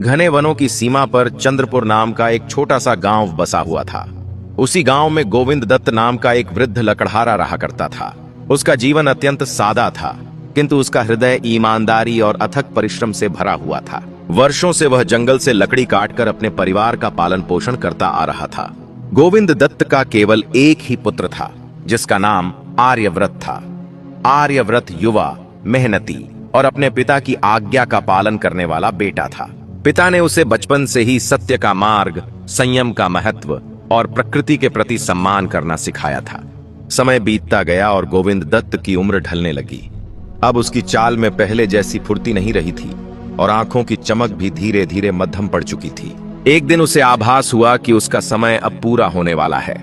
घने वनों की सीमा पर चंद्रपुर नाम का एक छोटा सा गांव बसा हुआ था। उसी गांव में गोविंद दत्त नाम का एक वृद्ध लकड़हारा रहा करता था। उसका जीवन अत्यंत सादा था, किंतु उसका हृदय ईमानदारी और अथक परिश्रम से भरा हुआ था। वर्षों से वह जंगल से लकड़ी काटकर अपने परिवार का पालन पोषण करता आ रहा था। गोविंद दत्त का केवल एक ही पुत्र था, जिसका नाम आर्यव्रत था। आर्यव्रत युवा, मेहनती और अपने पिता की आज्ञा का पालन करने वाला बेटा था। पिता ने उसे बचपन से ही सत्य का मार्ग, संयम का महत्व और प्रकृति के प्रति सम्मान करना सिखाया था। समय बीतता गया और गोविंद दत्त की उम्र ढलने लगी। अब उसकी चाल में पहले जैसी फुर्ती नहीं रही थी और आंखों की चमक भी धीरे धीरे मध्यम पड़ चुकी थी। एक दिन उसे आभास हुआ कि उसका समय अब पूरा होने वाला है।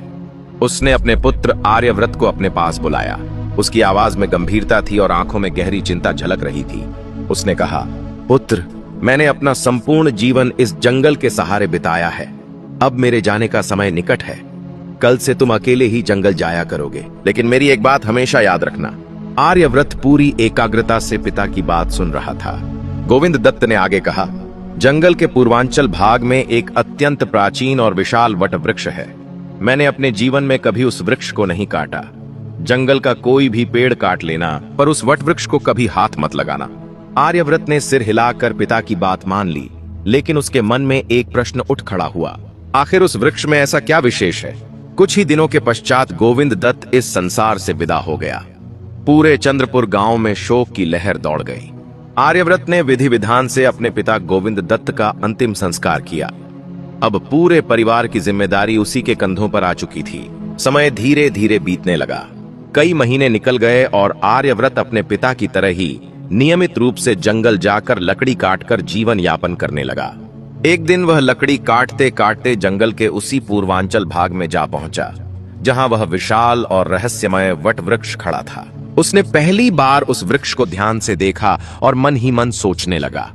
उसने अपने पुत्र आर्यव्रत को अपने पास बुलाया। उसकी आवाज में गंभीरता थी और आंखों में गहरी चिंता झलक रही थी। उसने कहा, पुत्र, मैंने अपना संपूर्ण जीवन इस जंगल के सहारे बिताया है। अब मेरे जाने का समय निकट है। कल से तुम अकेले ही जंगल जाया करोगे, लेकिन मेरी एक बात हमेशा याद रखना। आर्यव्रत पूरी एकाग्रता से पिता की बात सुन रहा था। गोविंद दत्त ने आगे कहा, जंगल के पूर्वांचल भाग में एक अत्यंत प्राचीन और विशाल वट वृक्ष है। मैंने अपने जीवन में कभी उस वृक्ष को नहीं काटा। जंगल का कोई भी पेड़ काट लेना, पर उस वट वृक्ष को कभी हाथ मत लगाना। आर्यव्रत ने सिर हिलाकर पिता की बात मान ली, लेकिन उसके मन में एक प्रश्न उठ खड़ा हुआ। आखिर उस वृक्ष में ऐसा क्या विशेष है? कुछ ही दिनों के पश्चात गोविंद दत्त इस संसार से विदा हो गया। पूरे चंद्रपुर गांव में शोक की लहर दौड़ गई। आर्यव्रत ने विधि विधान से अपने पिता गोविंद दत्त का अंतिम संस्कार किया। अब पूरे परिवार की जिम्मेदारी उसी के कंधों पर आ चुकी थी। समय धीरे धीरे बीतने लगा। कई महीने निकल गए और आर्यव्रत अपने पिता की तरह ही नियमित रूप से जंगल जाकर लकड़ी काटकर जीवन यापन करने लगा। एक दिन वह लकड़ी काटते काटते जंगल के उसी पूर्वांचल भाग में जा पहुंचा, जहां वह विशाल और रहस्यमय वट वृक्ष खड़ा था। उसने पहली बार उस वृक्ष को ध्यान से देखा और मन ही मन सोचने लगा,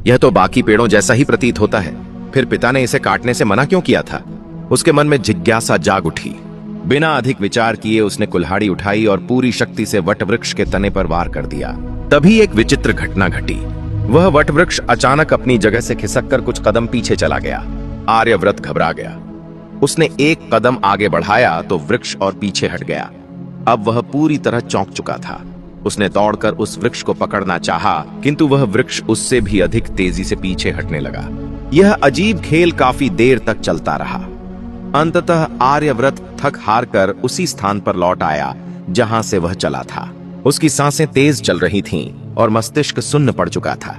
यह तो बाकी पेड़ों जैसा ही प्रतीत होता है। फिर पिता ने इसे काटने से मना क्यों किया था? उसके मन में जिज्ञासा जाग उठी। बिना अधिक विचार किए उसने कुल्हाड़ी उठाई और पूरी शक्ति से वट वृक्ष के तने पर वार कर दिया। तभी एक विचित्र घटना घटी। वह वट वृक्ष अचानक अपनी जगह से खिसककर कुछ कदम पीछे चला गया। आर्यव्रत घबरा गया। उसने एक कदम आगे बढ़ाया तो वृक्ष और पीछे हट गया। अब वह पूरी तरह चौंक चुका था। उसने दौड़कर उस वृक्ष को पकड़ना चाहा, किंतु वह वृक्ष उससे भी अधिक तेजी से पीछे हटने लगा। यह अजीब खेल काफी देर तक चलता रहा। अंततः आर्यव्रत थक हार कर उसी स्थान पर लौट आया जहां से वह चला था। उसकी सांसें तेज चल रही थीं और मस्तिष्क सुन्न पड़ चुका था।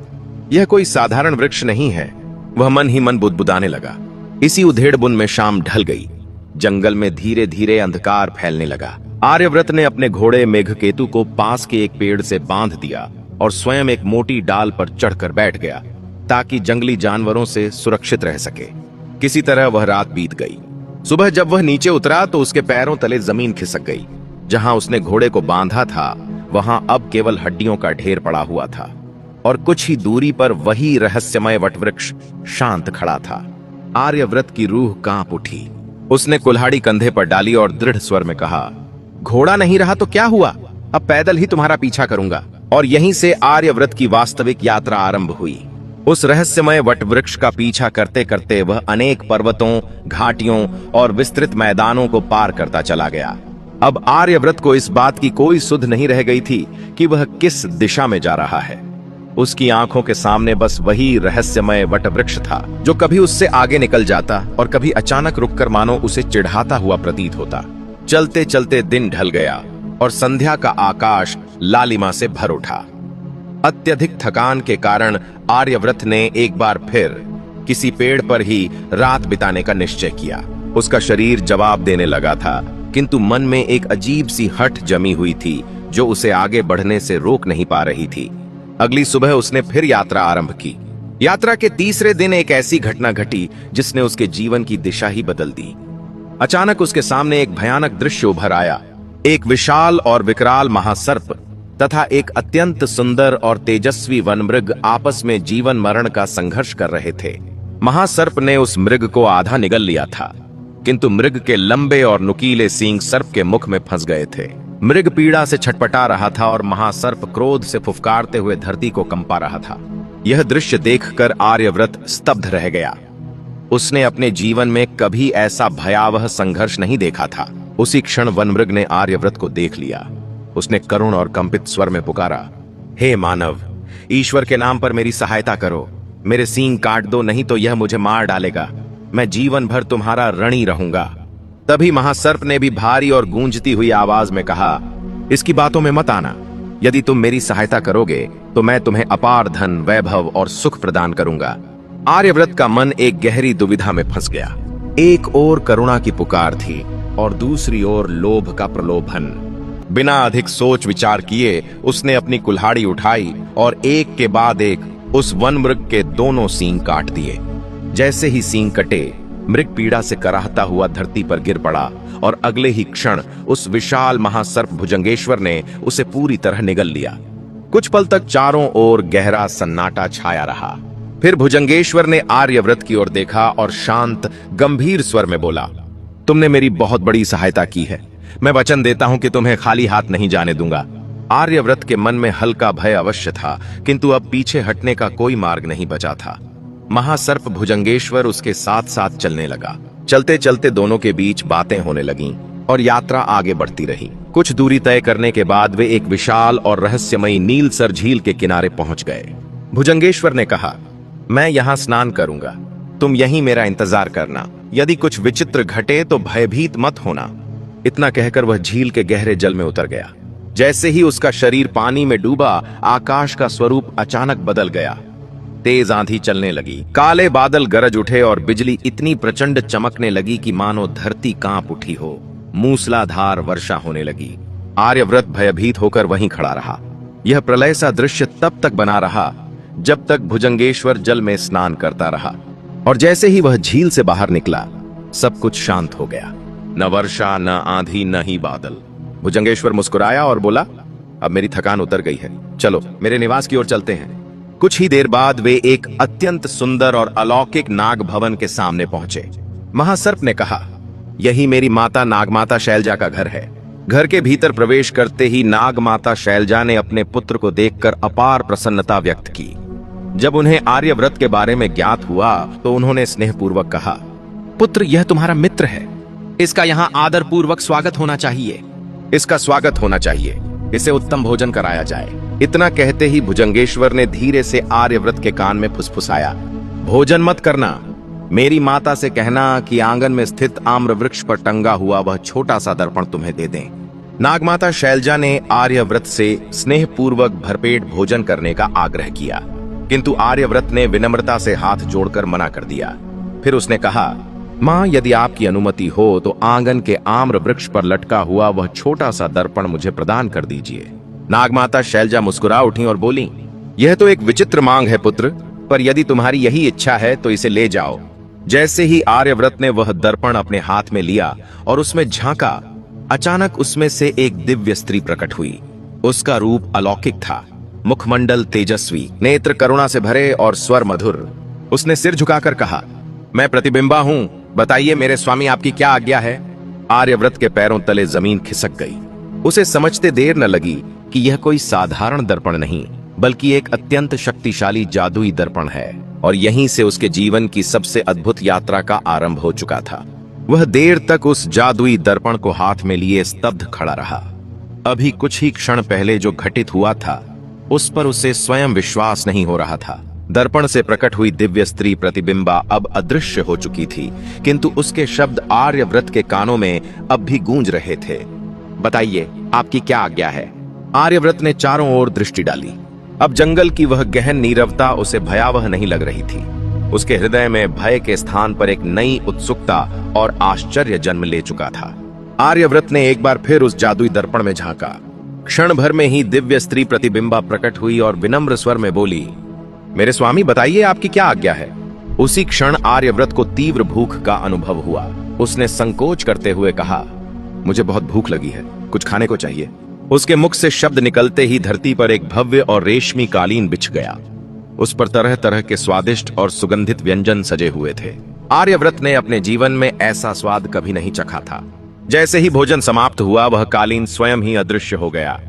यह कोई साधारण वृक्ष नहीं है, वह मन ही मन बुदबुदाने लगा। इसी उधेड़-बुन में शाम ढल गई। जंगल में धीरे धीरे अंधकार फैलने लगा। आर्यव्रत ने अपने घोड़े मेघकेतु को पास के एक पेड़ से बांध दिया और स्वयं एक मोटी डाल पर चढ़कर बैठ गया, ताकि जंगली जानवरों से सुरक्षित रह सके। किसी तरह वह रात बीत गई। सुबह जब वह नीचे उतरा तो उसके पैरों तले जमीन खिसक गई। जहां उसने घोड़े को बांधा था, वहां अब केवल हड्डियों का ढेर पड़ा हुआ था और कुछ ही दूरी पर वही रहस्यमय वटवृक्ष शांत खड़ा था। आर्यव्रत की रूह कांप उठी। उसने कुल्हाड़ी कंधे पर डाली और दृढ़ स्वर में कहा, घोड़ा नहीं रहा तो क्या हुआ, अब पैदल ही तुम्हारा पीछा करूंगा। और यहीं से आर्यव्रत की वास्तविक यात्रा आरंभ हुई। उस रहस्यमय वटवृक्ष का पीछा करते करते वह अनेक पर्वतों, घाटियों और विस्तृत मैदानों को पार करता चला गया। अब आर्यव्रत को इस बात की कोई सुध नहीं रह गई थी कि वह किस दिशा में जा रहा है। उसकी आंखों के सामने बस वही रहस्यमय वटवृक्ष था, जो कभी उससे आगे निकल जाता और कभी अचानक रुककर मानो उसे चिढ़ाता हुआ प्रतीत होता। चलते चलते दिन ढल गया और संध्या का आकाश लालिमा से भर उठा। अत्यधिक थकान के कारण आर्यव्रत ने एक बार फिर किसी पेड़ पर ही रात बिताने का निश्चय किया। उसका शरीर जवाब देने लगा था, किंतु मन में एक अजीब सी हठ जमी हुई थी जो उसे आगे बढ़ने से रोक नहीं पा रही थी। अगली सुबह उसने फिर यात्रा आरंभ की। यात्रा के तीसरे दिन एक ऐसी घटना घटी जिसने उसके जीवन की दिशा ही बदल दी। अचानक उसके सामने एक भयानक दृश्य उभर आया। एक विशाल और विकराल महासर्प तथा एक अत्यंत सुंदर और तेजस्वी वनमृग आपस में जीवन मरण का संघर्ष कर रहे थे। महासर्प ने उस मृग को आधा निगल लिया था, किंतु मृग के लंबे और नुकीले सींग सर्प के मुख में फंस गए थे। मृग पीड़ा से छटपटा रहा था और महासर्प क्रोध से फुफकारते हुए धरती को कंपा रहा था। यह दृश्य देखकर आर्यव्रत स्तब्ध रह गया। उसने अपने जीवन में कभी ऐसा भयावह संघर्ष नहीं देखा था। उसी क्षण वनमृग ने आर्यव्रत को देख लिया। उसने करुण और कंपित स्वर में पुकारा, हे मानव, ईश्वर के नाम पर मेरी सहायता करो। मेरे सींग काट दो, नहीं तो यह मुझे मार डालेगा। मैं जीवन भर तुम्हारा ऋणी रहूंगा। तभी महासर्प ने भी भारी और गूंजती हुई आवाज में कहा, इसकी बातों में मत आना। यदि तुम मेरी सहायता करोगे तो मैं तुम्हें अपार धन, वैभव और सुख प्रदान करूंगा। आर्यव्रत का मन एक गहरी दुविधा में फंस गया। एक ओर करुणा की पुकार थी और दूसरी ओर लोभ का प्रलोभन। बिना अधिक सोच विचार किए उसने अपनी कुल्हाड़ी उठाई और एक के बाद एक उस वनमृग के दोनों सींग काट दिए। जैसे ही सींग कटे, मृग पीड़ा से कराहता हुआ धरती पर गिर पड़ा और अगले ही क्षण उस विशाल महासर्प भुजंगेश्वर ने उसे पूरी तरह निगल लिया। कुछ पल तक चारों ओर गहरा सन्नाटा छाया रहा। फिर भुजंगेश्वर ने आर्यव्रत की ओर देखा और शांत, गंभीर स्वर में बोला, तुमने मेरी बहुत बड़ी सहायता की है। मैं वचन देता हूं कि तुम्हें खाली हाथ नहीं जाने दूंगा। आर्यव्रत के मन में हल्का भय अवश्य था, किंतु अब पीछे हटने का कोई मार्ग नहीं बचा था। महासर्प भुजंगेश्वर उसके साथ साथ चलने लगा। चलते चलते दोनों के बीच बातें होने लगीं और यात्रा आगे बढ़ती रही। कुछ दूरी तय करने के बाद वे एक विशाल और रहस्यमयी नीलसर झील के किनारे पहुंच गए। भुजंगेश्वर ने कहा, मैं यहां स्नान करूंगा, तुम यहीं मेरा इंतजार करना। यदि कुछ विचित्र घटे तो भयभीत मत होना। इतना कहकर वह झील के गहरे जल में उतर गया। जैसे ही उसका शरीर पानी में डूबा, आकाश का स्वरूप अचानक बदल गया। तेज आंधी चलने लगी, काले बादल गरज उठे और बिजली इतनी प्रचंड चमकने लगी कि मानो धरती कांप उठी हो। मूसलाधार वर्षा होने लगी। आर्यव्रत भयभीत होकर वहीं खड़ा रहा। यह प्रलय सा दृश्य तब तक बना रहा जब तक भुजंगेश्वर जल में स्नान करता रहा, और जैसे ही वह झील से बाहर निकला, सब कुछ शांत हो गया। न वर्षा, न आंधी, न ही बादल। भुजंगेश्वर मुस्कुराया और बोला, अब मेरी थकान उतर गई है, चलो मेरे निवास की ओर चलते हैं। कुछ ही देर बाद वे एक अत्यंत सुंदर और अलौकिक नाग भवन के सामने पहुंचे। महासर्प ने कहा, यही मेरी माता नागमाता शैलजा का घर है। घर के भीतर प्रवेश करते ही नागमाता शैलजा ने अपने पुत्र को देखकर अपार प्रसन्नता व्यक्त की। जब उन्हें आर्यव्रत के बारे में ज्ञात हुआ तो उन्होंने स्नेहपूर्वक कहा, पुत्र, यह तुम्हारा मित्र है। इसका यहाँ आदर पूर्वक स्वागत होना चाहिए। इसका स्वागत होना चाहिए, इसे उत्तम भोजन कराया जाए। इतना कहते ही भुजंगेश्वर ने धीरे से आर्यव्रत के कान में फुसफुसाया, भोजन मत करना। मेरी माता से कहना कि आंगन में स्थित आम्र वृक्ष पर टंगा हुआ वह छोटा सा दर्पण तुम्हें दे दें। नागमाता शैलजा ने आर्यव्रत से स्नेहपूर्वक भरपेट भोजन करने का आग्रह किया, किंतु आर्यव्रत ने विनम्रता से हाथ जोड़कर मना कर दिया। फिर उसने कहा, माँ, यदि आपकी अनुमति हो तो आंगन के आम्र वृक्ष पर लटका हुआ वह छोटा सा दर्पण मुझे प्रदान कर दीजिए। नागमाता शैलजा मुस्कुरा उठी और बोली, यह तो एक विचित्र मांग है पुत्र, पर यदि तुम्हारी यही इच्छा है तो इसे ले जाओ। जैसे ही आर्यव्रत ने वह दर्पण अपने हाथ में लिया और उसमें झांका, अचानक उसमें से एक दिव्य स्त्री प्रकट हुई। उसका रूप अलौकिक था, मुखमंडल तेजस्वी, नेत्र करुणा से भरे और स्वर मधुर। उसने सिर झुकाकर कहा, मैं प्रतिबिंबा हूं, बताइए मेरे स्वामी आपकी क्या आज्ञा है। आर्यव्रत के पैरों तले जमीन खिसक गई। उसे समझते देर न लगी कि यह कोई साधारण दर्पण नहीं, बल्कि एक अत्यंत शक्तिशाली जादुई दर्पण है, और यहीं से उसके जीवन की सबसे अद्भुत यात्रा का आरंभ हो चुका था। वह देर तक उस जादुई दर्पण को हाथ में लिए स्तब्ध खड़ा रहा। अभी कुछ ही क्षण पहले जो घटित हुआ था, उस पर उसे स्वयं विश्वास नहीं हो रहा था। दर्पण से प्रकट हुई दिव्य स्त्री प्रतिबिंबा अब अदृश्य हो चुकी थी, किंतु उसके शब्द आर्यव्रत के कानों में अब भी गूंज रहे थे। बताइए आपकी क्या आज्ञा है। आर्यव्रत ने चारों ओर दृष्टि डाली। अब जंगल की वह गहन नीरवता उसे भयावह नहीं लग रही थी। उसके हृदय में भय के स्थान पर एक नई उत्सुकता और आश्चर्य जन्म ले चुका था। आर्यव्रत ने एक बार फिर उस जादुई दर्पण में झांका। क्षण भर में ही दिव्य स्त्री प्रतिबिंबा प्रकट हुई और विनम्र स्वर में बोली, मेरे स्वामी बताइए आपकी क्या आज्ञा है। उसी क्षण आर्यव्रत को तीव्र भूख का अनुभव हुआ। उसने संकोच करते हुए कहा, मुझे बहुत भूख लगी है, कुछ खाने को चाहिए। उसके मुख से शब्द निकलते ही धरती पर एक भव्य और रेशमी कालीन बिछ गया। उस पर तरह तरह के स्वादिष्ट और सुगंधित व्यंजन सजे हुए थे। आर्यव्रत ने अपने जीवन में ऐसा स्वाद कभी नहीं चखा था। जैसे ही भोजन समाप्त हुआ, वह कालीन स्वयं ही अदृश्य हो गया।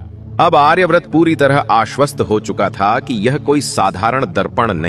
अब आर्यव्रत पूरी तरह आश्वस्त हो चुका था कि यह कोई साधारण दर्पण नहीं